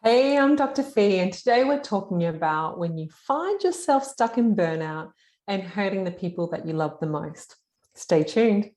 Hey, I'm Dr. Fee, and today we're talking about when you find yourself stuck in burnout and hurting the people that you love the most. Stay tuned.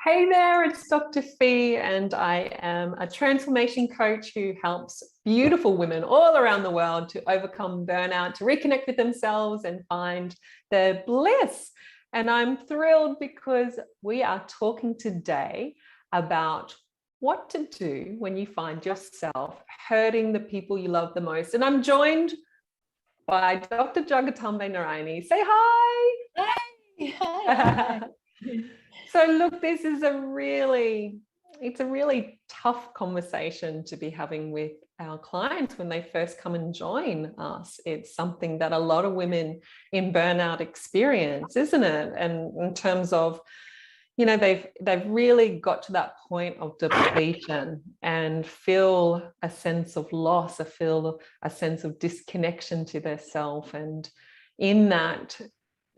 Hey there, it's Dr. Fee, and I am a transformation coach who helps beautiful women all around the world to overcome burnout, to reconnect with themselves and find their bliss. And I'm thrilled because we are talking today about what to do when you find yourself hurting the people you love the most. And I'm joined by Dr. Jagatambe Narayani. Say hi. Hey, hi. So look, it's a really tough conversation to be having with our clients when they first come and join us. It's something that a lot of women in burnout experience, isn't it? And in terms of, they've really got to that point of depletion and feel a sense of loss, feel a sense of disconnection to their self, and in that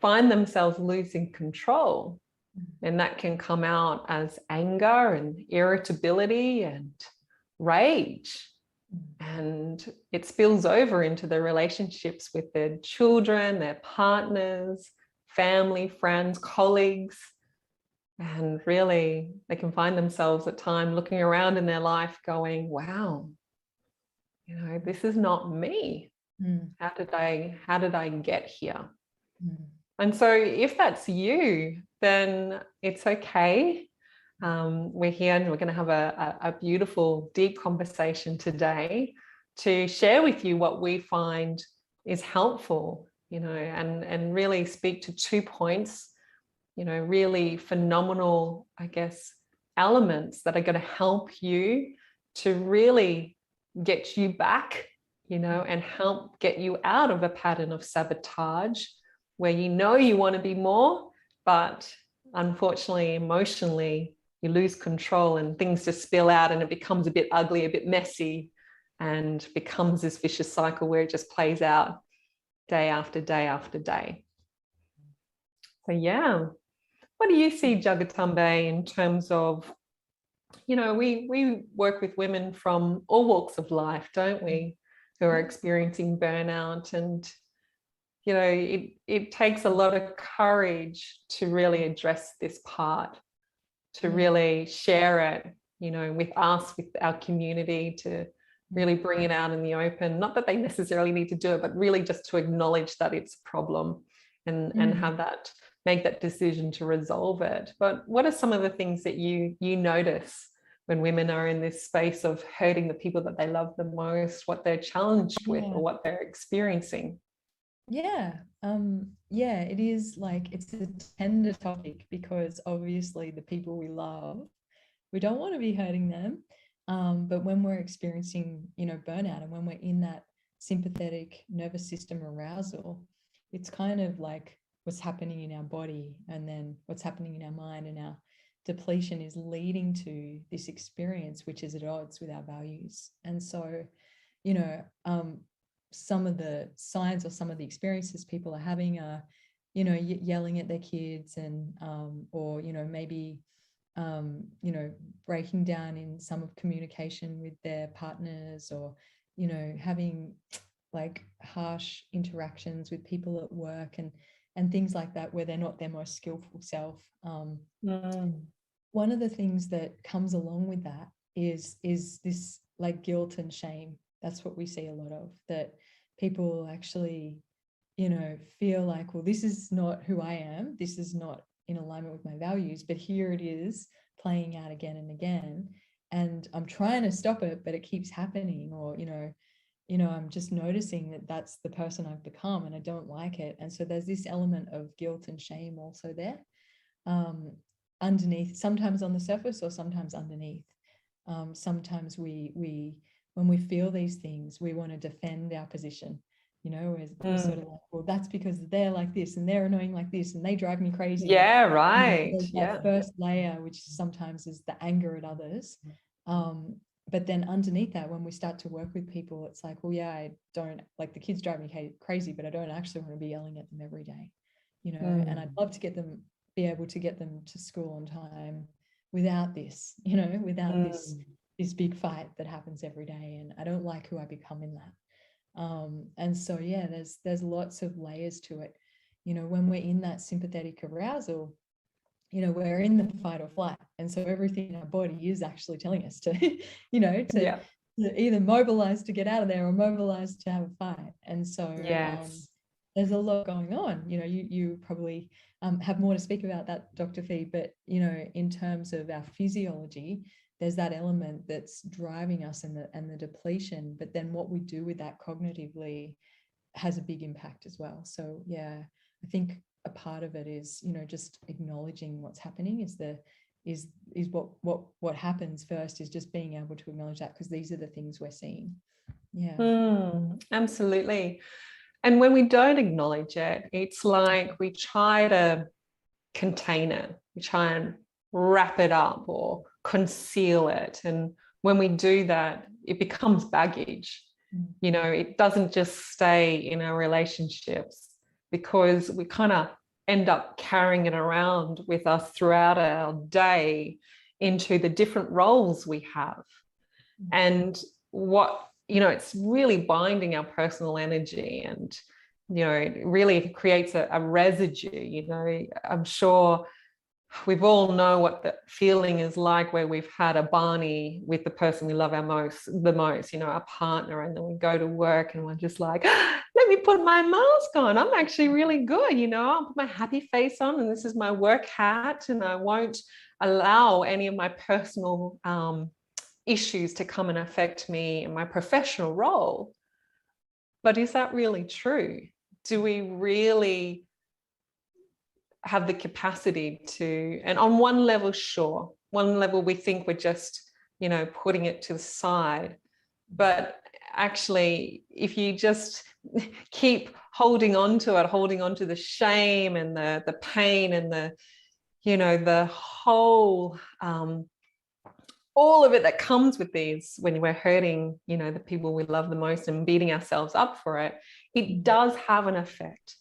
find themselves losing control. And that can come out as anger and irritability and rage. And it spills over into the relationships with their children, their partners, family, friends, colleagues. And really, they can find themselves at times looking around in their life going, wow, this is not me. How did I get here? And so if that's you, then it's okay. We're here and we're going to have a beautiful, deep conversation today to share with you what we find is helpful, and really speak to 2 points, really phenomenal, I guess, elements that are going to help you to really get you back, and help get you out of a pattern of sabotage where you want to be more, but unfortunately, emotionally, you lose control and things just spill out and it becomes a bit ugly, a bit messy, and becomes this vicious cycle where it just plays out day after day after day. So yeah, what do you see, Jagatambe, in terms of, we work with women from all walks of life, don't we, who are experiencing burnout, and it takes a lot of courage to really address this part, to really share it, with us, with our community, to really bring it out in the open. Not that they necessarily need to do it, but really just to acknowledge that it's a problem and have that, make that decision to resolve it. But what are some of the things that you notice when women are in this space of hurting the people that they love the most, what they're challenged with or what they're experiencing? It is like, it's a tender topic because obviously the people we love, we don't want to be hurting them. But when we're experiencing, burnout, and when we're in that sympathetic nervous system arousal, it's kind of like what's happening in our body and then what's happening in our mind, and our depletion is leading to this experience, which is at odds with our values. And so, some of the signs or some of the experiences people are having are, yelling at their kids, and or maybe breaking down in some of communication with their partners, or having like harsh interactions with people at work, and things like that, where they're not their most skillful self. One of the things that comes along with that is this like guilt and shame. That's what we see a lot of, that people actually, feel like, well, this is not who I am. This is not in alignment with my values, but here it is playing out again and again. And I'm trying to stop it, but it keeps happening. Or, I'm just noticing that that's the person I've become and I don't like it. And so there's this element of guilt and shame also there, underneath, sometimes on the surface or sometimes underneath. Sometimes we when we feel these things, we want to defend our position. you know, we're sort of like, well, that's because they're like this and they're annoying like this and they drive me crazy. Yeah, And, right. there's that first layer, which sometimes is the anger at others. But then underneath that, when we start to work with people, it's like, well, yeah, I don't, like, the kids drive me crazy, but I don't actually want to be yelling at them every day, you know. And I'd love to be able to get them to school on time without this, you know, without this big fight that happens every day. And I don't like who I become in that. And so, yeah, there's lots of layers to it. You know, when we're in that sympathetic arousal, you know, we're in the fight or flight. And so everything in our body is actually telling us to, you know, to either mobilize to get out of there or mobilize to have a fight. And so there's a lot going on. You know, you probably have more to speak about that, Dr. Fee, but, you know, in terms of our physiology, there's that element that's driving us and the depletion, but then what we do with that cognitively has a big impact as well. So yeah, I think a part of it is, you know, just acknowledging what's happening is what happens first, is just being able to acknowledge that, because these are the things we're seeing. Absolutely. And when we don't acknowledge it, it's like we try to contain it, we try and wrap it up or conceal it, and when we do that, it becomes baggage. You know, it doesn't just stay in our relationships, because we kind of end up carrying it around with us throughout our day into the different roles we have. And what, you know, it's really binding our personal energy, and, you know, it really creates a residue. You know, I'm sure we've all know what the feeling is like, where we've had a Barney with the person we love the most, you know, our partner, and then we go to work and we're just like, let me put my mask on. I'm actually really good, you know, I'll put my happy face on, and this is my work hat, and I won't allow any of my personal issues to come and affect me in my professional role. But is that really true? Do we really have the capacity to? And on one level, sure, one level we think we're just, you know, putting it to the side, but actually, if you just keep holding on to it, holding on to the shame and the pain and the, you know, the whole all of it that comes with these, when we're hurting, you know, the people we love the most and beating ourselves up for it, it does have an effect,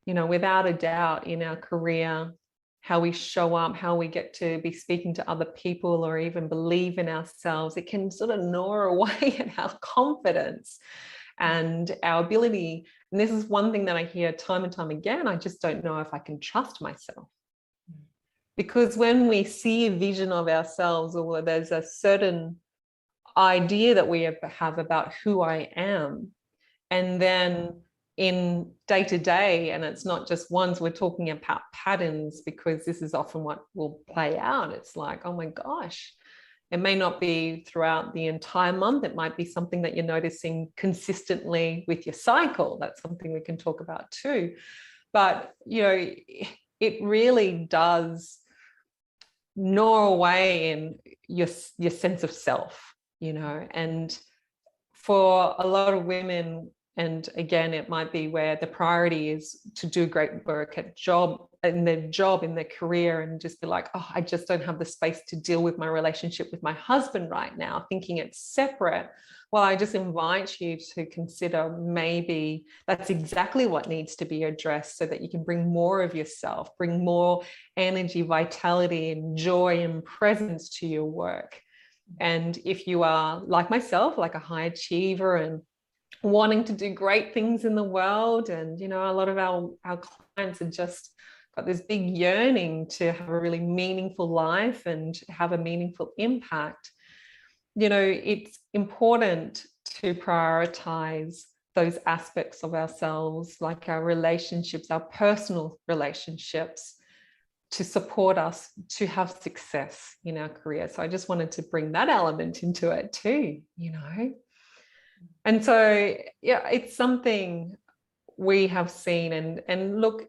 you know, without a doubt, in our career, how we show up, how we get to be speaking to other people, or even believe in ourselves. It can sort of gnaw away at our confidence and our ability. And this is one thing that I hear time and time again: I just don't know if I can trust myself. Because when we see a vision of ourselves, or there's a certain idea that we have about who I am, and then in day to day, and it's not just once, we're talking about patterns, because this is often what will play out. It's like, oh my gosh, it may not be throughout the entire month. It might be something that you're noticing consistently with your cycle. That's something we can talk about too. But, you know, it really does gnaw away in your sense of self, you know. And for a lot of women, and again, it might be where the priority is to do great work at in their career, and just be like, oh, I just don't have the space to deal with my relationship with my husband right now, thinking it's separate. Well, I just invite you to consider, maybe that's exactly what needs to be addressed, so that you can bring more of yourself, bring more energy, vitality, and joy and presence to your work. And if you are like myself, like a high achiever and wanting to do great things in the world, and, you know, a lot of our clients are just got this big yearning to have a really meaningful life and have a meaningful impact, you know, it's important to prioritize those aspects of ourselves, like our relationships, our personal relationships, to support us to have success in our career. So I just wanted to bring that element into it too, you know. And so, yeah, it's something we have seen. And look,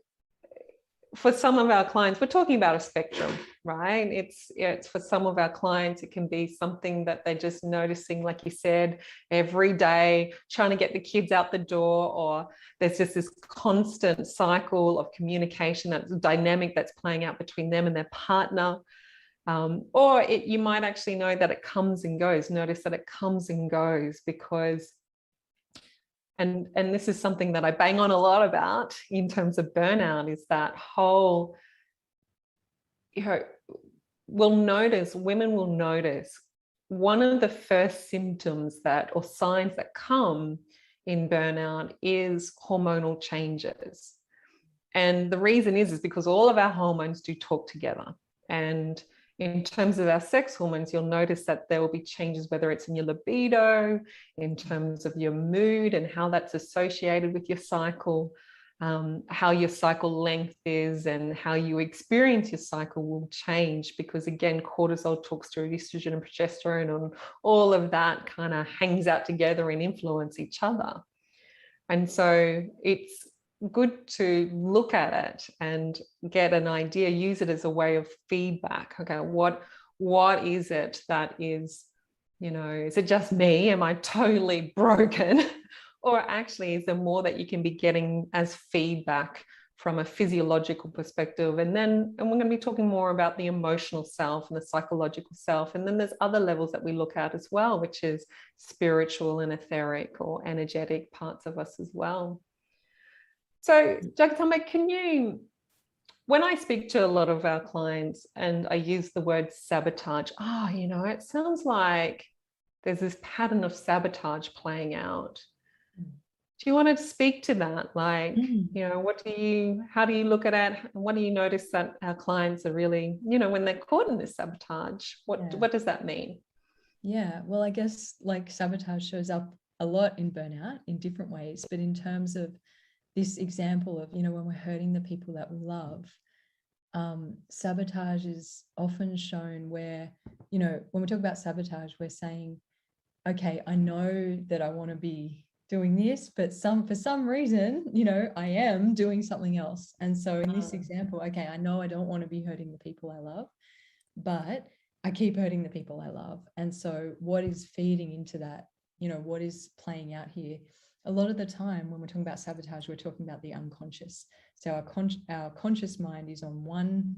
for some of our clients, we're talking about a spectrum, right? It's for some of our clients, it can be something that they're just noticing, like you said, every day, trying to get the kids out the door, or there's just this constant cycle of communication, that's dynamic that's playing out between them and their partner. Or you might actually know that it comes and goes. Notice that it comes and goes because, and this is something that I bang on a lot about in terms of burnout, is that whole, women will notice one of the first symptoms that, or signs that come in burnout, is hormonal changes. And the reason is because all of our hormones do talk together. And in terms of our sex hormones, you'll notice that there will be changes, whether it's in your libido, in terms of your mood and how that's associated with your cycle, how your cycle length is and how you experience your cycle will change, because again, cortisol talks through estrogen and progesterone, and all of that kind of hangs out together and influence each other. And so it's good to look at it and get an idea, use it as a way of feedback. Okay, what is it that is, is it just me? Am I totally broken? Or actually, is there more that you can be getting as feedback from a physiological perspective? And we're going to be talking more about the emotional self and the psychological self. And then there's other levels that we look at as well, which is spiritual and etheric or energetic parts of us as well. So, Jagatambe, when I speak to a lot of our clients and I use the word sabotage, it sounds like there's this pattern of sabotage playing out. Do you want to speak to that? Like, how do you look at it? What do you notice that our clients are really, when they're caught in this sabotage, what does that mean? Yeah, well, I guess like sabotage shows up a lot in burnout in different ways, but in terms of this example of, when we're hurting the people that we love, sabotage is often shown where, when we talk about sabotage, we're saying, okay, I know that I want to be doing this, but for some reason, I am doing something else. And so in this example, okay, I know I don't want to be hurting the people I love, but I keep hurting the people I love. And so what is feeding into that? What is playing out here? A lot of the time when we're talking about sabotage, we're talking about the unconscious. So our conscious mind is on one,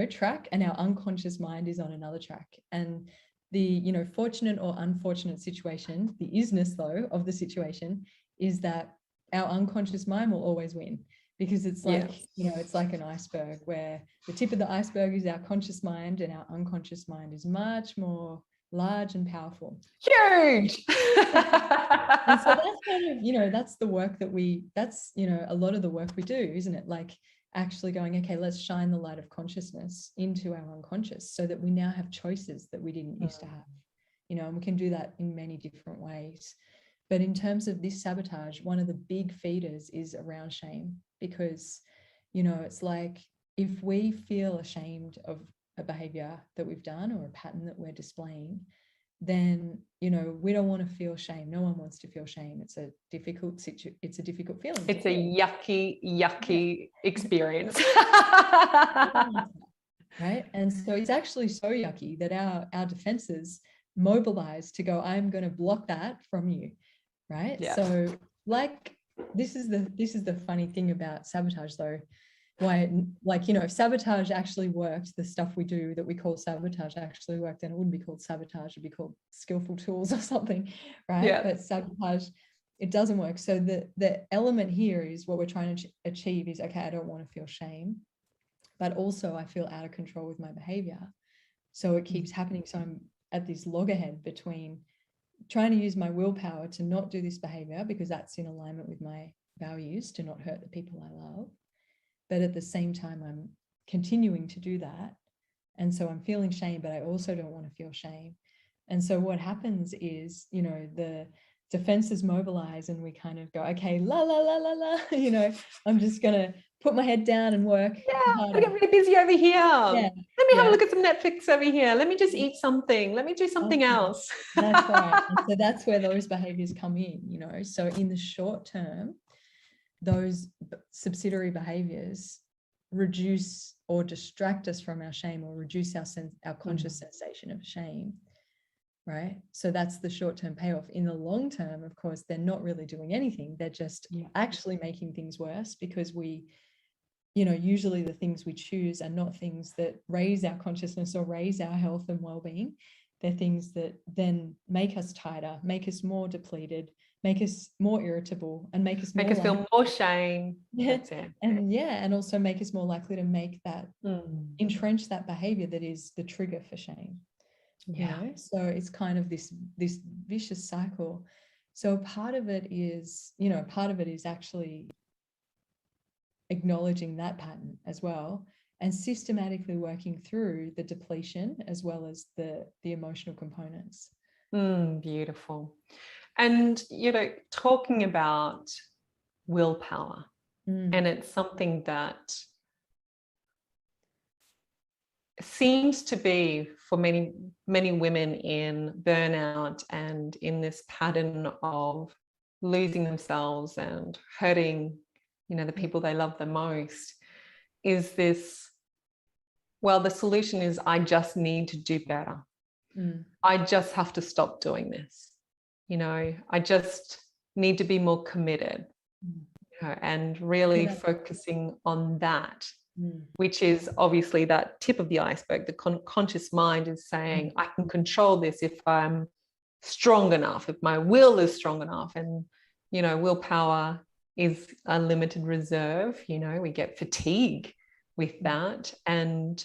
track, and our unconscious mind is on another track. And the, fortunate or unfortunate situation, the isness though of the situation, is that our unconscious mind will always win, because it's like, it's like an iceberg where the tip of the iceberg is our conscious mind, and our unconscious mind is much more large and powerful. Huge. And so that's kind of, that's the work that's a lot of the work we do, isn't it? Like actually going, okay, let's shine the light of consciousness into our unconscious so that we now have choices that we didn't used to have, and we can do that in many different ways. But in terms of this sabotage, one of the big feeders is around shame, because, it's like if we feel ashamed of a behavior that we've done or a pattern that we're displaying, then we don't want to feel shame. No one wants to feel shame. It's a difficult feeling. It's a yucky experience. Right? And so it's actually so yucky that our defenses mobilize to go, I'm going to block that from you, right? Yeah. So like this is the funny thing about sabotage though. Why, like, if sabotage actually worked, the stuff we do that we call sabotage actually worked, then it wouldn't be called sabotage, it'd be called skillful tools or something, right? Yeah. But sabotage, it doesn't work. So the element here is what we're trying to achieve is, okay, I don't want to feel shame, but also I feel out of control with my behavior. So it keeps happening. So I'm at this loggerhead between trying to use my willpower to not do this behavior because that's in alignment with my values, to not hurt the people I love. But at the same time, I'm continuing to do that. And so I'm feeling shame, but I also don't want to feel shame. And so what happens is, the defenses mobilize and we kind of go, okay, la, la, la, la, la, I'm just going to put my head down and work. Yeah, I get really busy over here. Yeah. Let me have a look at some Netflix over here. Let me just eat something. Let me do something else. That's right. And so that's where those behaviors come in, So in the short term, those subsidiary behaviors reduce or distract us from our shame, or reduce our conscious sensation of shame, right? So that's the short-term payoff. In the long term, of course, they're not really doing anything. They're just actually making things worse, because we, you know, usually the things we choose are not things that raise our consciousness or raise our health and well-being. They're things that then make us tighter, make us more depleted, make us more irritable, and make us feel more shame. That's it. And also make us more likely to make that entrench that behavior that is the trigger for shame. You know, so it's kind of this vicious cycle. So part of it is actually acknowledging that pattern as well, and systematically working through the depletion as well as the emotional components. Beautiful. And, you know, talking about willpower, and it's something that seems to be for many women in burnout and in this pattern of losing themselves and hurting, you know, the people they love the most, is this, well, the solution is I just need to do better. I just have to stop doing this. You know, I just need to be more committed, you know, and really focusing on that, which is obviously that tip of the iceberg. The conscious mind is saying, I can control this if I'm strong enough, if my will is strong enough. And, you know, willpower is a limited reserve. You know, we get fatigue with that. And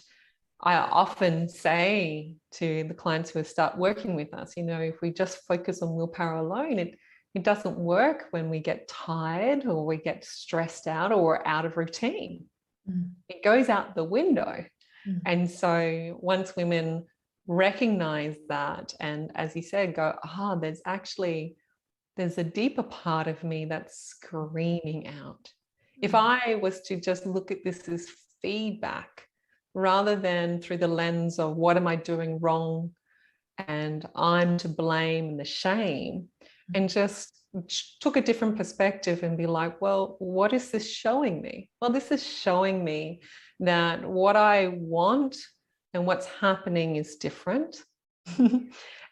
I often say to the clients who start working with us, you know, if we just focus on willpower alone, it doesn't work when we get tired or we get stressed out or we're out of routine. It goes out the window. And so once women recognize that, and as you said, go, there's a deeper part of me that's screaming out. If I was to just look at this as feedback, rather than through the lens of what am I doing wrong and I'm to blame and the shame, and just took a different perspective and be like, well, what is this showing me? Well, this is showing me that what I want and what's happening is different.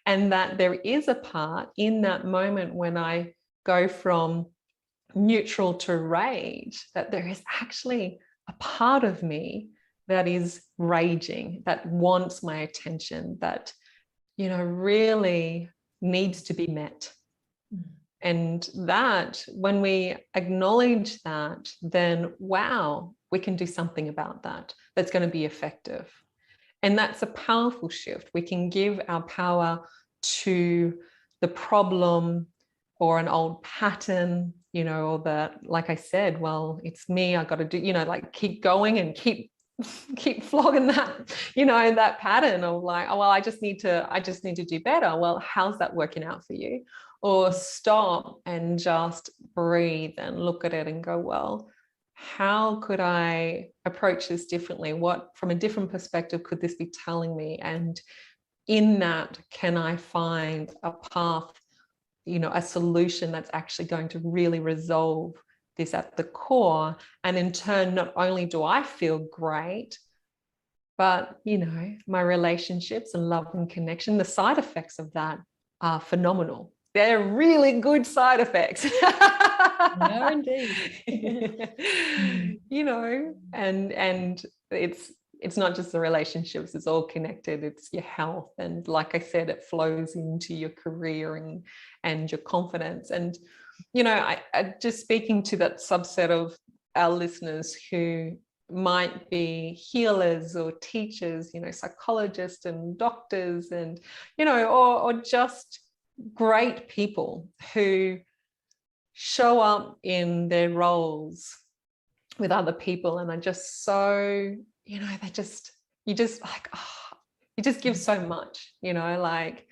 And that there is a part in that moment when I go from neutral to rage, that there is actually a part of me that is raging, that wants my attention, that, you know, really needs to be met. And that, when we acknowledge that, then wow, we can do something about that that's going to be effective. And that's a powerful shift. We can give our power to the problem or an old pattern, you know, or that, like I said, well, it's me, I got to do, you know, like keep going and keep flogging that, you know, that pattern of like, oh, well, I just need to do better. Well, how's that working out for you? Or stop and just breathe and look at it and go, well, how could I approach this differently? What, from a different perspective, could this be telling me? And in that, can I find a path, you know, a solution that's actually going to really resolve this at the core? And in turn, not only do I feel great, but, you know, my relationships and love and connection, the side effects of that are phenomenal. They're really good side effects. No, indeed. You know, and it's not just the relationships, it's all connected. It's your health. And like I said, it flows into your career and your confidence. And, you know, I just speaking to that subset of our listeners who might be healers or teachers, you know, psychologists and doctors, and, you know, or just great people who show up in their roles with other people and are just so, you know, you just like, oh, you just give so much, you know, like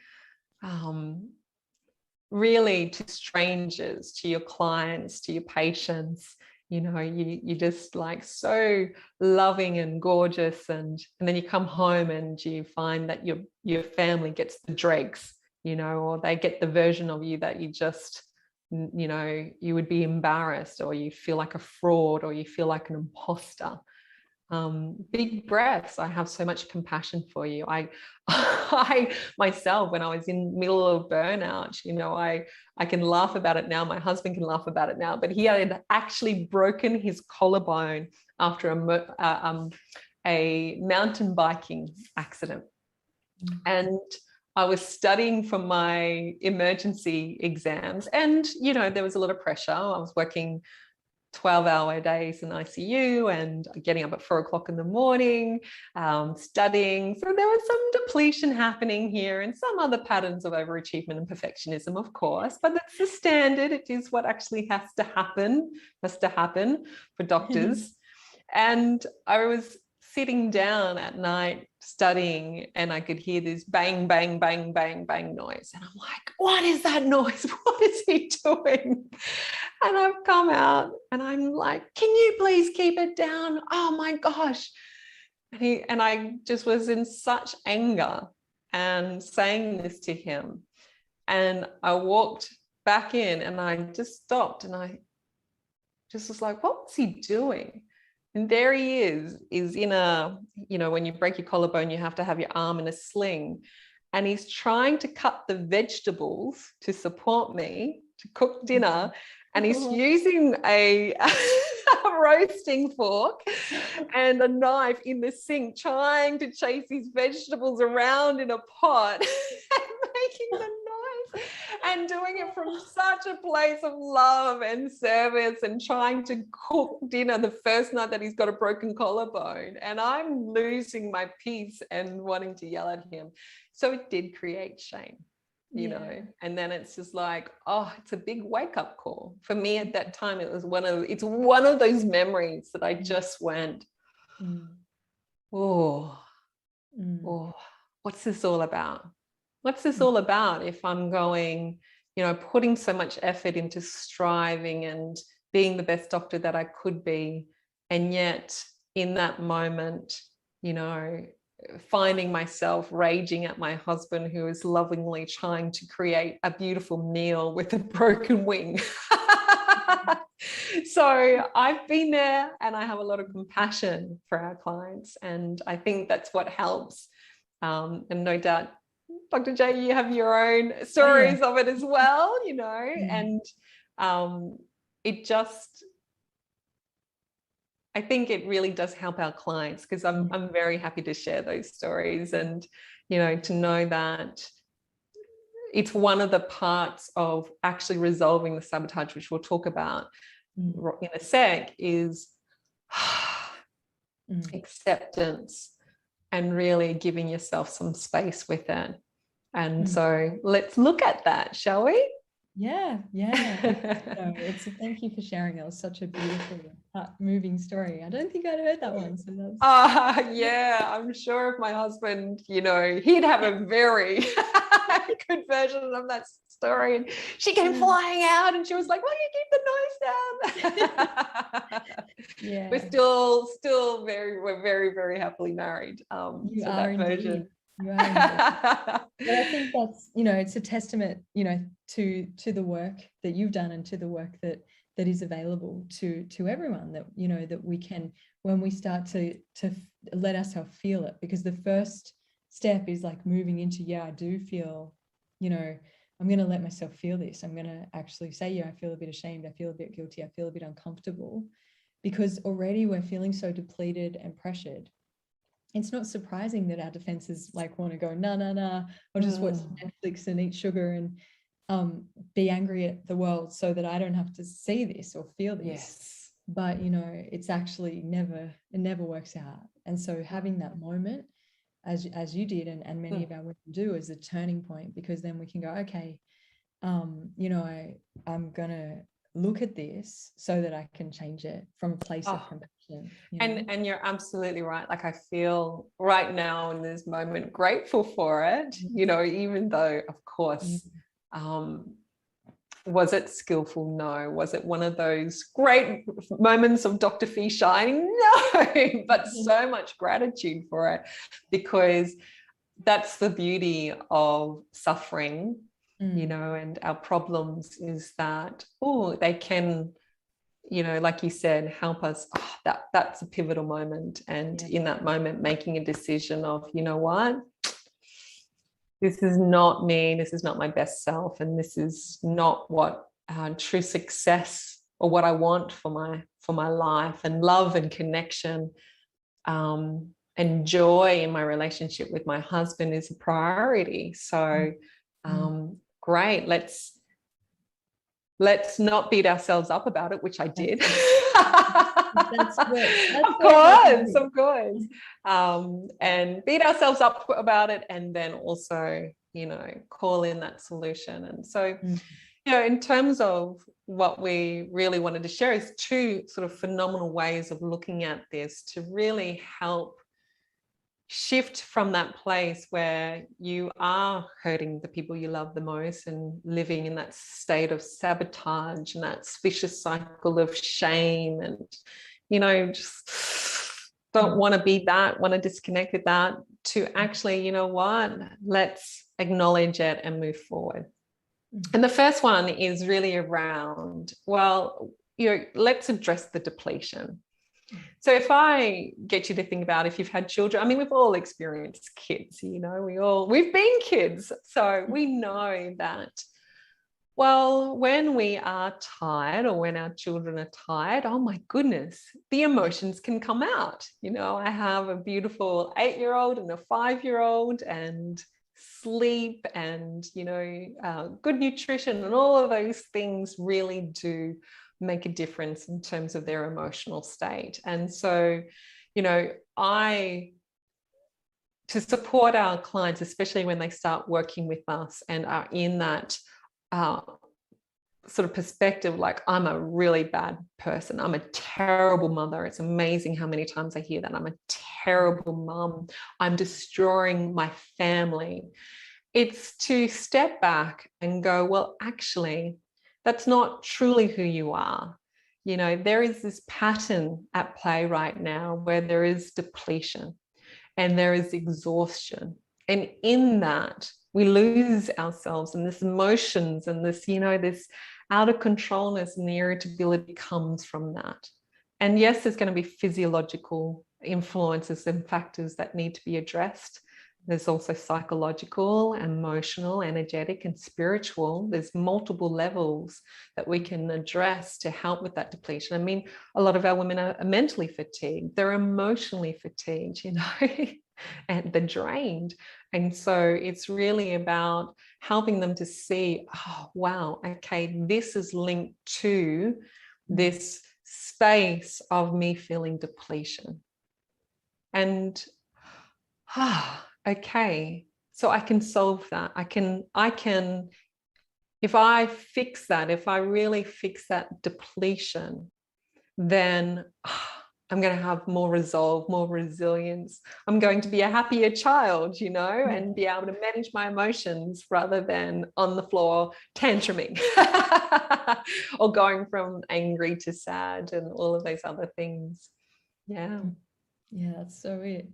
really to strangers, to your clients, to your patients, you know, you just like so loving and gorgeous, and then you come home and you find that your family gets the dregs, you know, or they get the version of you that you just, you know, you would be embarrassed, or you feel like a fraud, or you feel like an imposter. big breaths. I have so much compassion for you. I myself, when I was in the middle of burnout, you know, I can laugh about it now. My husband can laugh about it now, but he had actually broken his collarbone after a mountain biking accident. And I was studying for my emergency exams, and, you know, there was a lot of pressure. I was working 12-hour days in ICU and getting up at 4 o'clock in the morning, studying. So there was some depletion happening here and some other patterns of overachievement and perfectionism, of course, but that's the standard. It is what actually has to happen for doctors. And I was sitting down at night studying, and I could hear this bang, bang, bang, bang, bang noise. And I'm like, what is that noise? What is he doing? And I've come out and I'm like, can you please keep it down? Oh my gosh. And I just was in such anger and saying this to him. And I walked back in and I just stopped and I just was like, what was he doing? And there he is in a, you know, when you break your collarbone, you have to have your arm in a sling. And he's trying to cut the vegetables to support me, to cook dinner. And he's using a roasting fork and a knife in the sink, trying to chase these vegetables around in a pot and making the noise and doing it from such a place of love and service and trying to cook dinner the first night that he's got a broken collarbone. And I'm losing my peace and wanting to yell at him. So it did create shame. You know, and then it's just like, oh, it's a big wake-up call for me at that time. It's one of those memories that I just went, oh, what's this all about? What's this all about if I'm going, you know, putting so much effort into striving and being the best doctor that I could be, and yet in that moment, you know, finding myself raging at my husband who is lovingly trying to create a beautiful meal with a broken wing. So I've been there, and I have a lot of compassion for our clients, and I think that's what helps. And no doubt, Dr. J, you have your own stories of it as well, you know, and it just, I think it really does help our clients, because I'm very happy to share those stories, and, you know, to know that it's one of the parts of actually resolving the sabotage, which we'll talk about in a sec, is acceptance and really giving yourself some space with it. And so let's look at that, shall we? Yeah. It's thank you for sharing. It was such a beautiful, moving story. I don't think I'd heard that one. So that's yeah, I'm sure if my husband, you know, he'd have a very good version of that story. And she came flying out and she was like, "Will you keep the noise down?" We're very, very happily married. You so are that version. You are but I think that's, you know, it's a testament, you know, to the work that you've done and to the work that is available to everyone, that, you know, that we can, when we start to let ourselves feel it, because the first step is like moving into, I do feel, you know, I'm going to let myself feel this. I'm going to actually say, I feel a bit ashamed. I feel a bit guilty. I feel a bit uncomfortable, because already we're feeling so depleted and pressured. It's not surprising that our defenses like want to go, nah, or just watch Netflix and eat sugar and be angry at the world so that I don't have to see this or feel this. Yes. But, you know, it's actually it never works out. And so having that moment, as you did, and many of our women do, is a turning point, because then we can go, okay, you know, I'm going to look at this so that I can change it from a place of compassion. You know? And you're absolutely right. Like, I feel right now in this moment grateful for it, you know, even though, of course, was it skillful? No. Was it one of those great moments of Dr. Fee shining? No, but so much gratitude for it, because that's the beauty of suffering, you know, and our problems is that, they can you know, like you said, help us. Oh, that's a pivotal moment. And in that moment, making a decision of, you know what, this is not me, this is not my best self, and this is not what true success or what I want for my life, and love and connection and joy in my relationship with my husband is a priority. So great, let's not beat ourselves up about it, which I did. That's good. Of course. And beat ourselves up about it, and then also, you know, call in that solution. And so, you know, in terms of what we really wanted to share is two sort of phenomenal ways of looking at this to really help shift from that place where you are hurting the people you love the most and living in that state of sabotage and that vicious cycle of shame, and, you know, just don't want to be that, want to disconnect with that, to actually, you know what, let's acknowledge it and move forward. And the first one is really around, well, you know, let's address the depletion. So if I get you to think about, if you've had children, I mean, we've all experienced kids, you know, we've been kids. So we know that, well, when we are tired or when our children are tired, oh my goodness, the emotions can come out. You know, I have a beautiful 8-year-old and a 5-year-old, and sleep and, you know, good nutrition and all of those things really do make a difference in terms of their emotional state. And so, you know, to support our clients, especially when they start working with us and are in that sort of perspective, like, I'm a really bad person, I'm a terrible mother. It's amazing how many times I hear that. I'm a terrible mum, I'm destroying my family. It's to step back and go, well, actually, that's not truly who you are. You know, there is this pattern at play right now where there is depletion and there is exhaustion. And in that, we lose ourselves, and this emotions and this, you know, this out of controlness and the irritability comes from that. And yes, there's going to be physiological influences and factors that need to be addressed. There's also psychological, emotional, energetic, and spiritual. There's multiple levels that we can address to help with that depletion. I mean, a lot of our women are mentally fatigued. They're emotionally fatigued, you know, and they're drained. And so it's really about helping them to see, oh, wow, okay, this is linked to this space of me feeling depletion. And okay, so I can solve that. I can, if I fix that, if I really fix that depletion, then I'm going to have more resolve, more resilience. I'm going to be a happier child, you know, and be able to manage my emotions rather than on the floor tantruming or going from angry to sad and all of those other things. Yeah. Yeah, that's so it.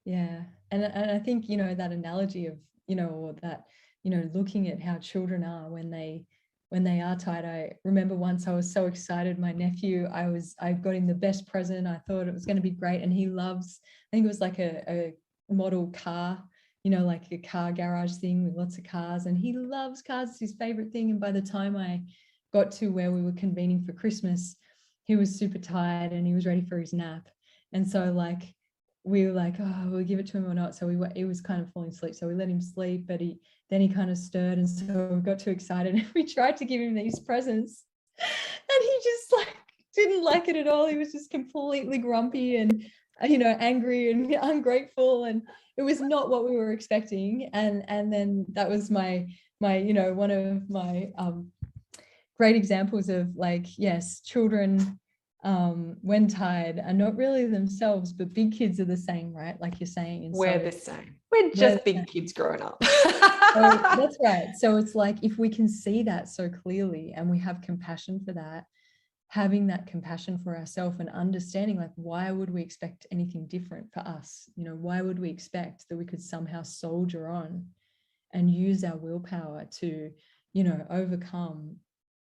Yeah. And I think, you know, that analogy of, you know, or that, you know, looking at how children are when they are tired. I remember once I was so excited, my nephew, I got him the best present. I thought it was going to be great. And he loves, I think it was like a model car, you know, like a car garage thing with lots of cars. And he loves cars. It's his favorite thing. And by the time I got to where we were convening for Christmas, he was super tired and he was ready for his nap. And so like, we were like, oh, we'll give it to him or not. So he was kind of falling asleep. So we let him sleep, but then he kind of stirred. And so we got too excited and we tried to give him these presents and he just like didn't like it at all. He was just completely grumpy and, you know, angry and ungrateful. And it was not what we were expecting. And then that was my, you know, one of my great examples of like, yes, children, when tired are not really themselves, but big kids are the same, right? Like you're saying. And we're the same. We're just big kids growing up. That's right. So it's like, if we can see that so clearly and we have compassion for that, having that compassion for ourselves and understanding, like, why would we expect anything different for us? You know, why would we expect that we could somehow soldier on and use our willpower to, you know, overcome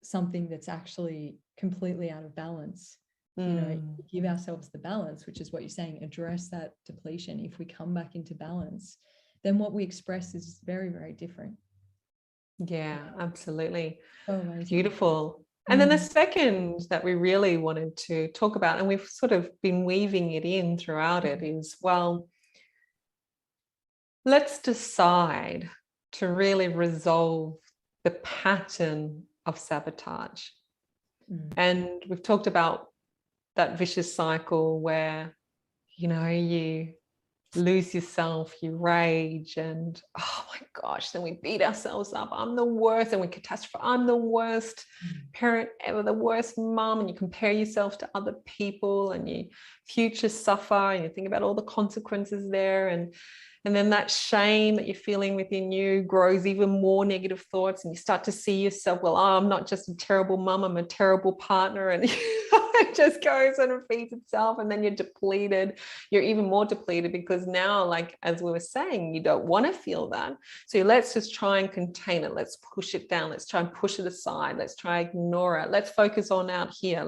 something that's actually completely out of balance. You know, give ourselves the balance, which is what you're saying, address that depletion. If we come back into balance, then what we express is very, very different. Yeah, absolutely. So amazing. Beautiful. And then the second that we really wanted to talk about, and we've sort of been weaving it in throughout it, is, well, let's decide to really resolve the pattern of sabotage. And we've talked about that vicious cycle where, you know, you lose yourself, you rage, and oh my gosh, then we beat ourselves up. I'm the worst, and we catastrophize. I'm the worst parent ever, the worst mom, and you compare yourself to other people, and you future suffer, and you think about all the consequences there, and then that shame that you're feeling within you grows even more negative thoughts, and you start to see yourself, well, oh, I'm not just a terrible mum, I'm a terrible partner, and it just goes and repeats itself. And then you're depleted. You're even more depleted because now, like, as we were saying, you don't want to feel that. So let's just try and contain it. Let's push it down. Let's try and push it aside. Let's try and ignore it. Let's focus on out here.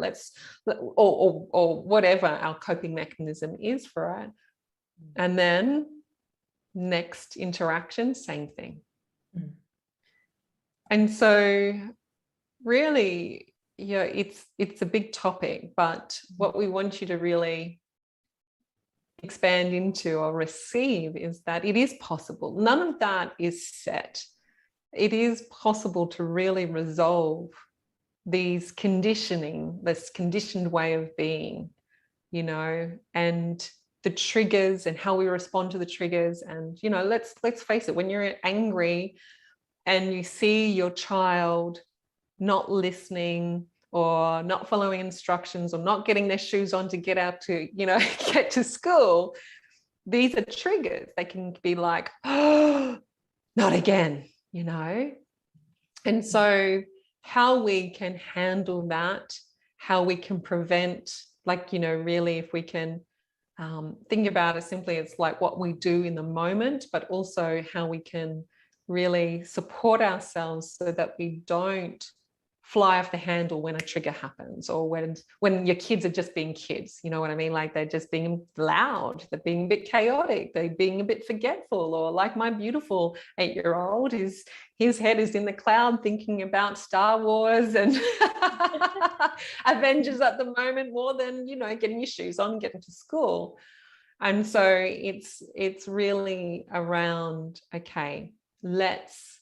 Or whatever our coping mechanism is for it. And then next interaction, same thing. And so really, yeah, it's a big topic, but what we want you to really expand into or receive is that it is possible. None of that is set. It is possible to really resolve these conditioning, this conditioned way of being, you know, and the triggers and how we respond to the triggers. And, you know, let's face it, when you're angry and you see your child not listening or not following instructions or not getting their shoes on to get out to, you know, get to school, these are triggers. They can be like, oh, not again, you know. And so how we can handle that, how we can prevent, like, you know, really, if we can think about it simply, it's like what we do in the moment, but also how we can really support ourselves so that we don't fly off the handle when a trigger happens, or when your kids are just being kids, you know what I mean? Like, they're just being loud, they're being a bit chaotic, they're being a bit forgetful, or like my beautiful 8-year-old, his head is in the cloud thinking about Star Wars and Avengers at the moment more than, you know, getting your shoes on and getting to school. And so it's really around, okay, let's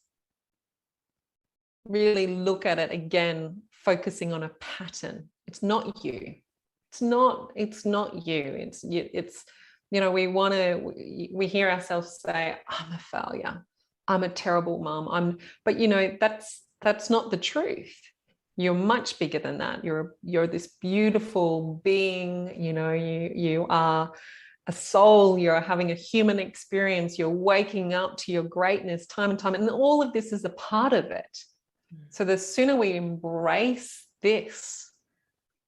really look at it again, focusing on a pattern. It's not you. It's not you. It's you know, we hear ourselves say, I'm a failure, I'm a terrible mom, but you know, that's not the truth. You're much bigger than that. You're this beautiful being, you know, you are a soul, you're having a human experience, you're waking up to your greatness time and time, and all of this is a part of it. So the sooner we embrace this,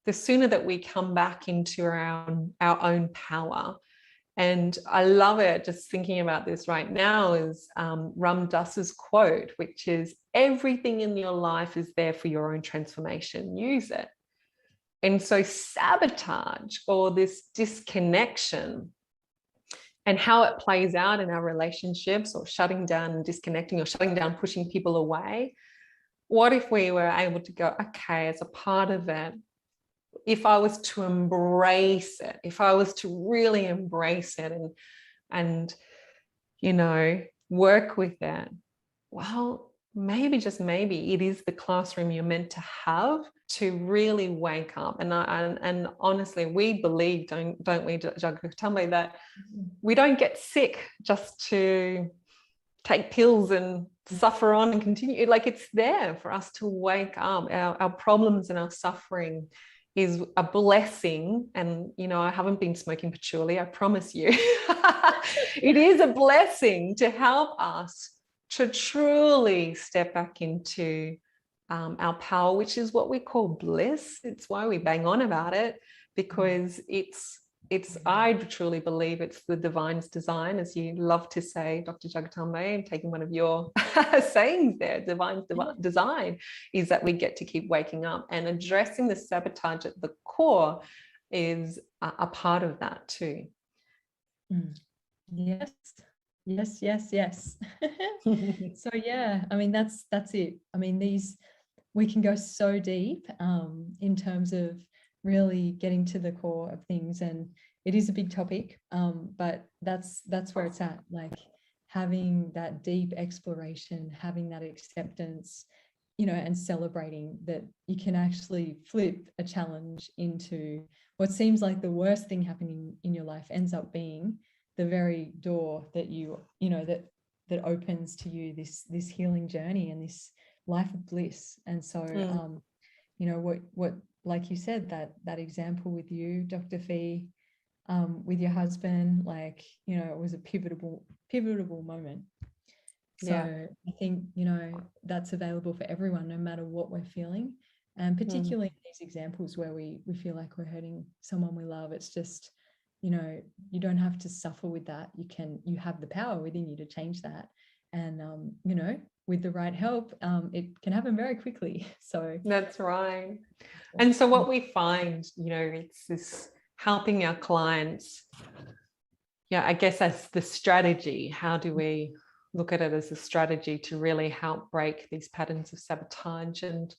the sooner that we come back into our own power. And I love it, just thinking about this right now, is Ram Dass's quote, which is, everything in your life is there for your own transformation. Use it. And so sabotage, or this disconnection, and how it plays out in our relationships, or shutting down and disconnecting, or shutting down, pushing people away. What if we were able to go, okay, as a part of it, if I was to embrace it, if I was to really embrace it and you know, work with it, well, maybe, just maybe, it is the classroom you're meant to have to really wake up. And honestly, we believe, don't we, Jagatambe, that we don't get sick just to take pills and suffer on and continue. Like, it's there for us to wake up. Our problems and our suffering is a blessing. And, you know, I haven't been smoking patchouli, I promise you. It is a blessing to help us to truly step back into our power, which is what we call bliss. It's why we bang on about it, because it's I truly believe it's the divine's design, as you love to say, Dr. Jagatambe, taking one of your sayings there. Divine's design is that we get to keep waking up, and addressing the sabotage at the core is a part of that too. Yes. So yeah, I mean, that's it. I mean, we can go so deep in terms of really getting to the core of things, and it is a big topic, but that's where it's at, like having that deep exploration, having that acceptance, you know, and celebrating that you can actually flip a challenge into what seems like the worst thing happening in your life ends up being the very door that you know that opens to you this healing journey and this life of bliss. And so you know, what like you said, that example with you, Dr. Fee, with your husband, like, you know, it was a pivotal moment. So I think, you know, that's available for everyone, no matter what we're feeling, and particularly in these examples where we feel like we're hurting someone we love. It's just, you know, you don't have to suffer with that. You have the power within you to change that, and you know, with the right help, it can happen very quickly. So that's right. And so what we find, you know, it's this helping our clients, I guess, as the strategy. How do we look at it as a strategy to really help break these patterns of sabotage? And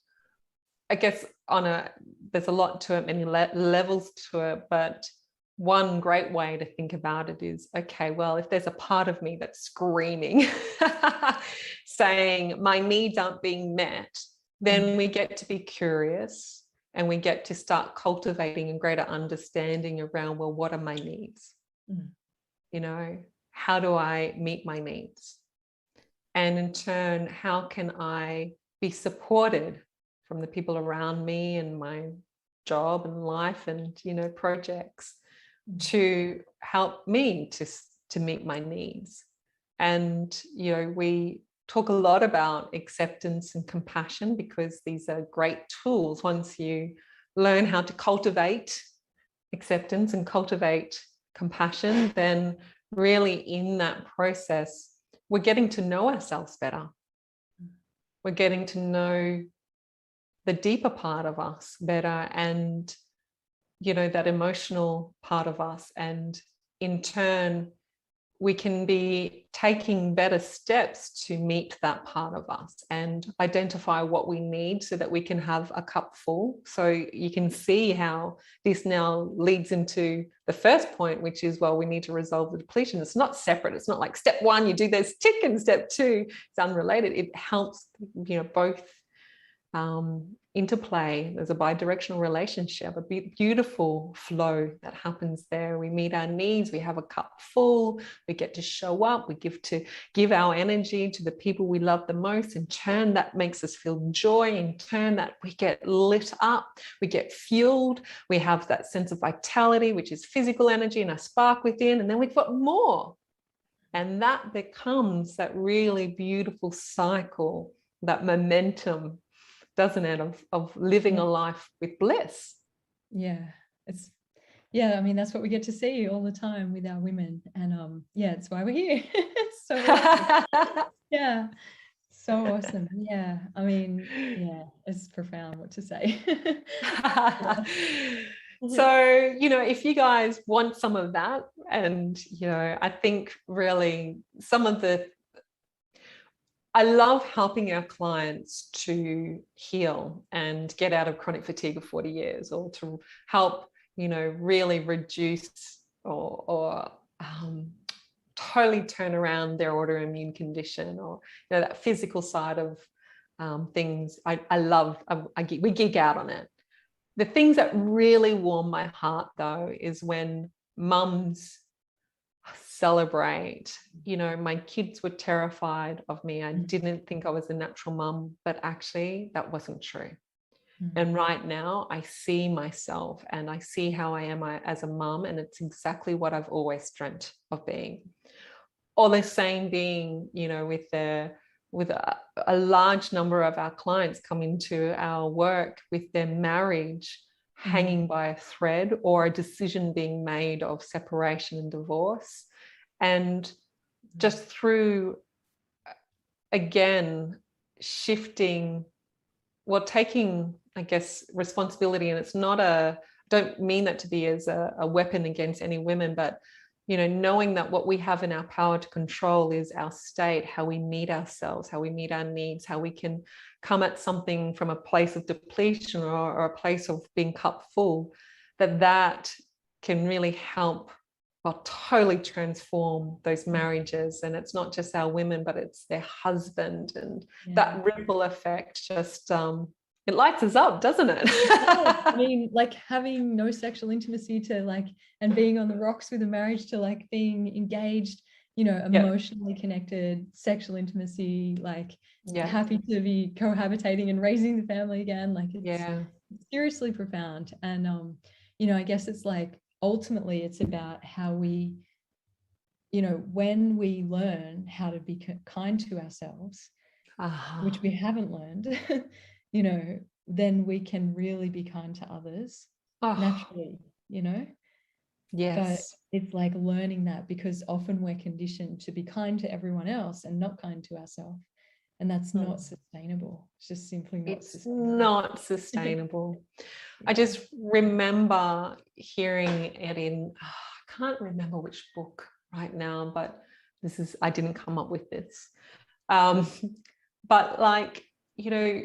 I guess there's a lot to it, many levels to it, but one great way to think about it is, okay, well, if there's a part of me that's screaming, saying my needs aren't being met, then we get to be curious and we get to start cultivating a greater understanding around, well, what are my needs? You know, how do I meet my needs? And in turn, how can I be supported from the people around me and my job and life and, you know, projects to help me to meet my needs? And, you know, we talk a lot about acceptance and compassion, because these are great tools. Once you learn how to cultivate acceptance and cultivate compassion, then really in that process, we're getting to know ourselves better. We're getting to know the deeper part of us better, and, you know, that emotional part of us. And in turn, we can be taking better steps to meet that part of us and identify what we need so that we can have a cup full. So you can see how this now leads into the first point, which is, well, we need to resolve the depletion. It's not separate. It's not like step one, you do this tick, and step two, it's unrelated. It helps, you know, both interplay. There's a bi-directional relationship, a beautiful flow that happens there. We meet our needs, we have a cup full, we get to show up, we give our energy to the people we love the most. In turn, that makes us feel joy. In turn, that we get lit up, we get fueled, we have that sense of vitality, which is physical energy and a spark within, and then we've got more. And that becomes that really beautiful cycle, that momentum, doesn't it, of living a life with bliss. I mean, that's what we get to see all the time with our women, and it's why we're here. So awesome. So awesome. I mean, it's profound what to say. So, you know, if you guys want some of that, and, you know, I think really I love helping our clients to heal and get out of chronic fatigue of 40 years, or to help, you know, really reduce or totally turn around their autoimmune condition, or, you know, that physical side of things. I love, we geek out on it. The things that really warm my heart, though, is when mums celebrate. You know, my kids were terrified of me. I didn't think I was a natural mum, but actually that wasn't true. And right now I see myself and I see how I am as a mum, and it's exactly what I've always dreamt of being. Or the same being, you know, with a large number of our clients come into our work with their marriage, hanging by a thread, or a decision being made of separation and divorce. And just through, again, shifting, well, taking, I guess, responsibility. And it's not don't mean that to be as a weapon against any women, but, you know, knowing that what we have in our power to control is our state, how we meet ourselves, how we meet our needs, how we can come at something from a place of depletion or a place of being cup full, that can really help, well, totally transform those marriages. And it's not just our women, but it's their husband, and that ripple effect just it lights us up, doesn't it? I mean, like having no sexual intimacy to like, and being on the rocks with a marriage to like being engaged, you know, emotionally connected, sexual intimacy, like happy to be cohabitating and raising the family again. Like it's seriously profound. And you know, I guess it's like ultimately it's about how we, you know, when we learn how to be kind to ourselves, which we haven't learned, you know, then we can really be kind to others naturally, you know. But it's like learning that, because often we're conditioned to be kind to everyone else and not kind to ourselves, and that's not sustainable. It's just simply not sustainable. I just remember hearing it in, I can't remember which book right now, but I didn't come up with this, but like, you know,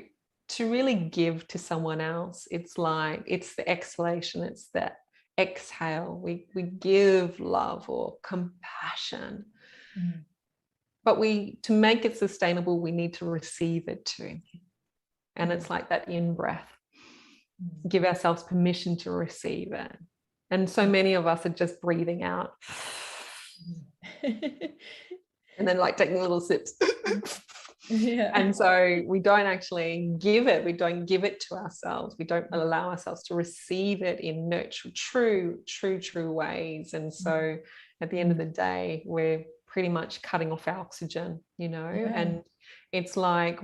to really give to someone else, it's like, it's the exhalation, it's that exhale, we give love or compassion, but to make it sustainable, we need to receive it too. And it's like that in breath, give ourselves permission to receive it. And so many of us are just breathing out and then like taking little sips. And so we don't actually give it. We don't give it to ourselves. We don't allow ourselves to receive it in nurture, true ways. And so at the end of the day, we're pretty much cutting off our oxygen, you know. And it's like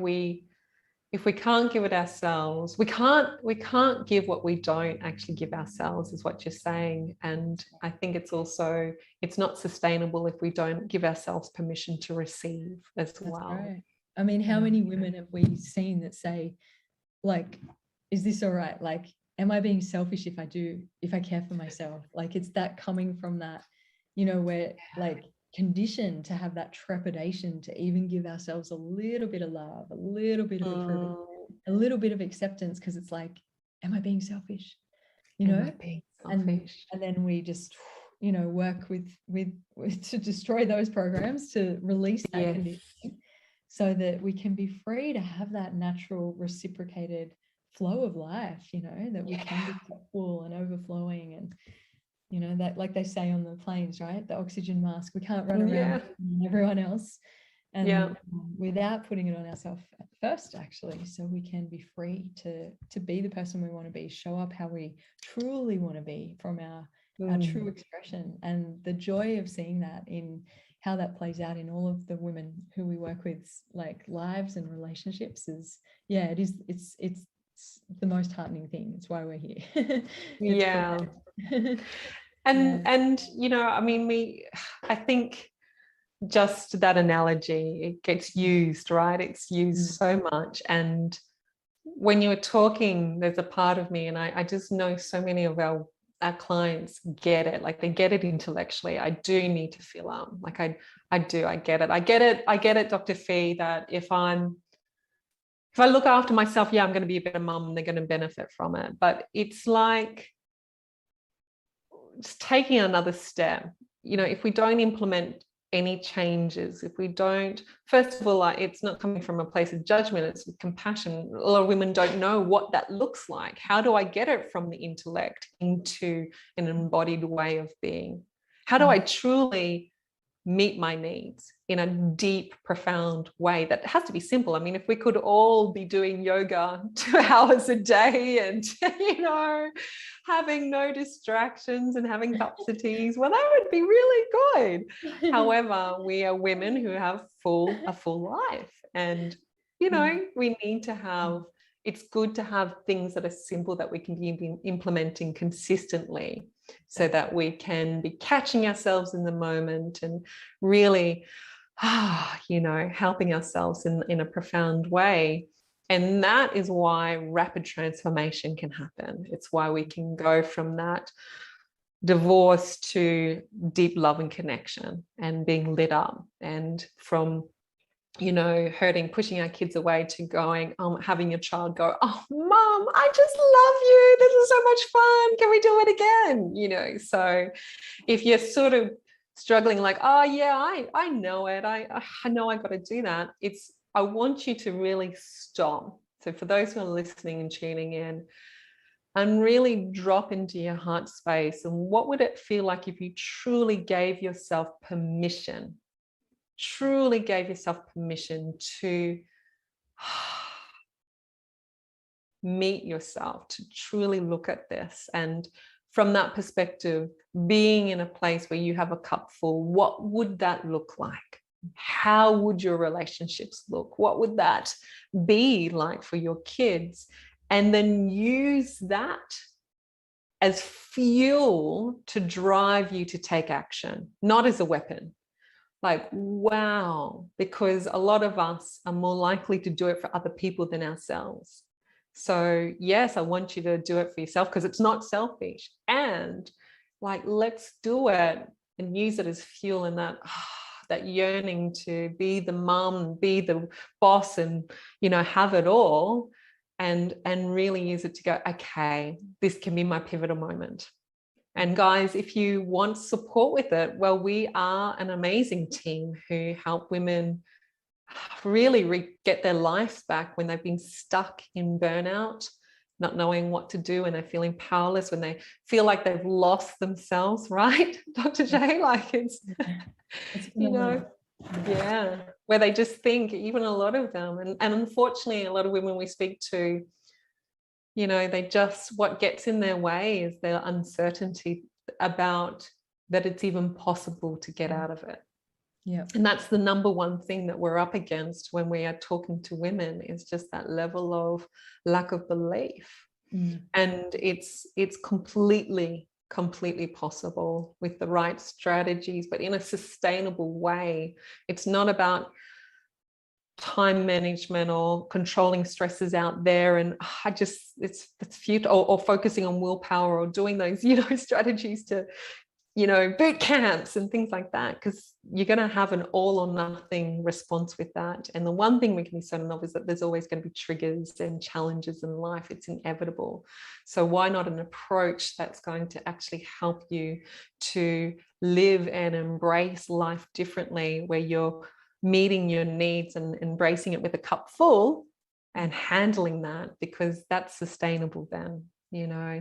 if we can't give it ourselves, we can't give what we don't actually give ourselves, is what you're saying. And I think it's not sustainable if we don't give ourselves permission to receive as well. Right. I mean, how many women have we seen that say, like, is this all right? Like, am I being selfish if I care for myself? Like, it's that coming from that, you know, we're like conditioned to have that trepidation to even give ourselves a little bit of love, a little bit of approval, a little bit of acceptance, because it's like, am I being selfish? You know, and then we just, you know, work with to destroy those programs, to release that conditioning, so that we can be free to have that natural reciprocated flow of life, you know, that we can be full and overflowing. And, you know, that, like they say on the planes, right? The oxygen mask, we can't run around everyone else. And without putting it on ourselves first, actually, so we can be free to be the person we want to be, show up how we truly want to be from our true expression. And the joy of seeing that in how that plays out in all of the women who we work with, like lives and relationships, is it's the most heartening thing. It's why we're here. And you know, I mean, I think just that analogy, it gets used, right? It's used so much. And when you were talking, there's a part of me, and I just know so many of our clients get it, like they get it intellectually. I do need to feel like I get it, Dr. Fee, that if I look after myself, I'm going to be a better mum and they're going to benefit from it. But it's like just taking another step, you know, if we don't implement any changes, if we don't, first of all, like, it's not coming from a place of judgment, it's with compassion. A lot of women don't know what that looks like. How do I get it from the intellect into an embodied way of being? How do I truly meet my needs in a deep, profound way? That has to be simple. I mean, if we could all be doing yoga 2 hours a day and, you know, having no distractions and having cups of teas, well, that would be really good. However, we are women who have a full life, and, you know, we need to have it's good to have things that are simple that we can be implementing consistently, so that we can be catching ourselves in the moment and really, helping ourselves in a profound way. And that is why rapid transformation can happen. It's why we can go from that divorce to deep love and connection and being lit up, and from hurting, pushing our kids away, to going, having your child go, oh, mom, I just love you. This is so much fun. Can we do it again? So if you're sort of struggling, like, oh yeah, I know it. I know I got to do that. I want you to really stop. So for those who are listening and tuning in, and really drop into your heart space. And what would it feel like if you truly gave yourself permission to meet yourself, to truly look at this? And from that perspective, being in a place where you have a cup full, what would that look like? How would your relationships look? What would that be like for your kids? And then use that as fuel to drive you to take action, not as a weapon. Like, wow, because a lot of us are more likely to do it for other people than ourselves. So yes, I want you to do it for yourself because it's not selfish. And like, let's do it and use it as fuel in that yearning to be the mum, be the boss, and, have it all. And really use it to go, okay, this can be my pivotal moment. And guys, if you want support with it, well, we are an amazing team who help women really get their lives back when they've been stuck in burnout, not knowing what to do, and they're feeling powerless, when they feel like they've lost themselves, right, Dr. J? Like it's yeah, where they just think, even a lot of them, and unfortunately a lot of women we speak to, what gets in their way is their uncertainty about that it's even possible to get out of it. Yeah. And that's the number one thing that we're up against when we are talking to women, is just that level of lack of belief. And it's completely possible with the right strategies, but in a sustainable way. It's not about time management or controlling stresses out there, and it's futile, or focusing on willpower, or doing those strategies to boot camps and things like that, because you're going to have an all or nothing response with that. And the one thing we can be certain of is that there's always going to be triggers and challenges in life. It's inevitable. So why not an approach that's going to actually help you to live and embrace life differently, where you're meeting your needs and embracing it with a cup full and handling that, because that's sustainable then.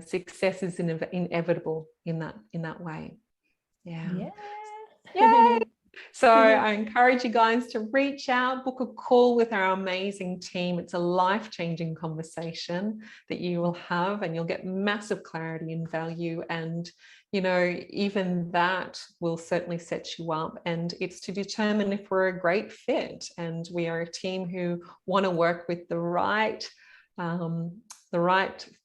Success is inevitable in that way. Yeah. Yay. So I encourage you guys to reach out, book a call with our amazing team. It's a life-changing conversation that you will have, and you'll get massive clarity and value. And even that will certainly set you up. And it's to determine if we're a great fit. And we are a team who want to work with the right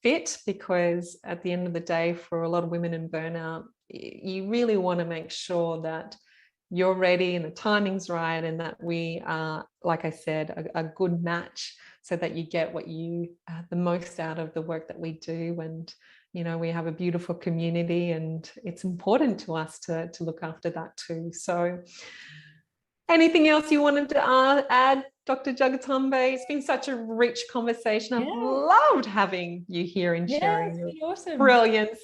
fit, because at the end of the day, for a lot of women in burnout, you really want to make sure that you're ready and the timing's right, and that we are, like I said, a good match, so that you get what you the most out of the work that we do. And we have a beautiful community, and it's important to us to look after that too. So anything else you wanted to add, Dr. Jagatambe? It's been such a rich conversation. I've loved having you here and sharing your awesome brilliance.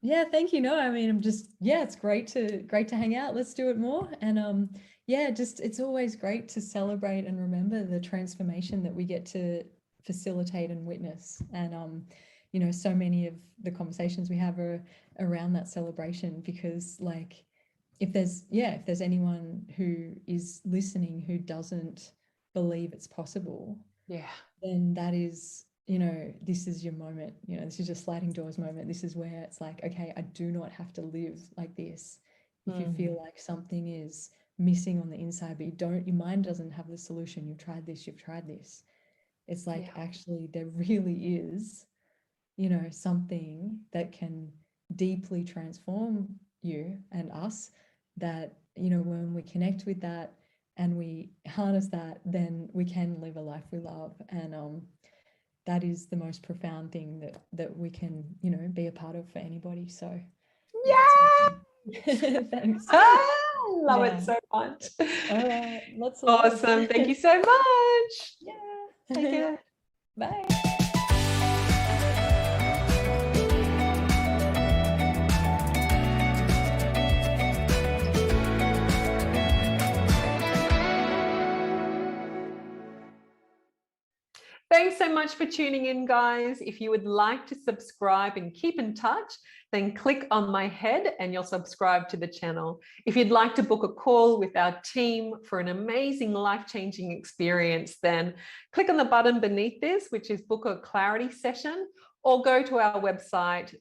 Yeah, thank you. No, I mean, I'm just, it's great to hang out. Let's do it more. And it's always great to celebrate and remember the transformation that we get to facilitate and witness. And so many of the conversations we have are around that celebration, because like, if there's anyone who is listening who doesn't believe it's possible, then that is, this is your moment. This is your sliding doors moment. This is where it's like, okay, I do not have to live like this. If you feel like something is missing on the inside, but your mind doesn't have the solution, you've tried this, It's like, actually, there really is, you know, something that can deeply transform you and us, that, you know, when we connect with that and we harness that, then we can live a life we love. And that is the most profound thing that we can, you know, be a part of for anybody. So yeah. Thanks. Love it so much. All right, lots of awesome love. Thank you so much. Yeah. Take care. Bye. Thanks so much for tuning in, guys. If you would like to subscribe and keep in touch, then click on my head and you'll subscribe to the channel. If you'd like to book a call with our team for an amazing life-changing experience, then click on the button beneath this, which is book a clarity session, or go to our website,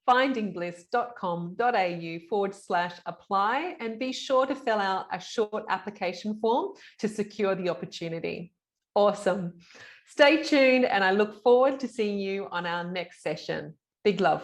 findingbliss.com.au/apply, and be sure to fill out a short application form to secure the opportunity. Awesome. Stay tuned, and I look forward to seeing you on our next session. Big love.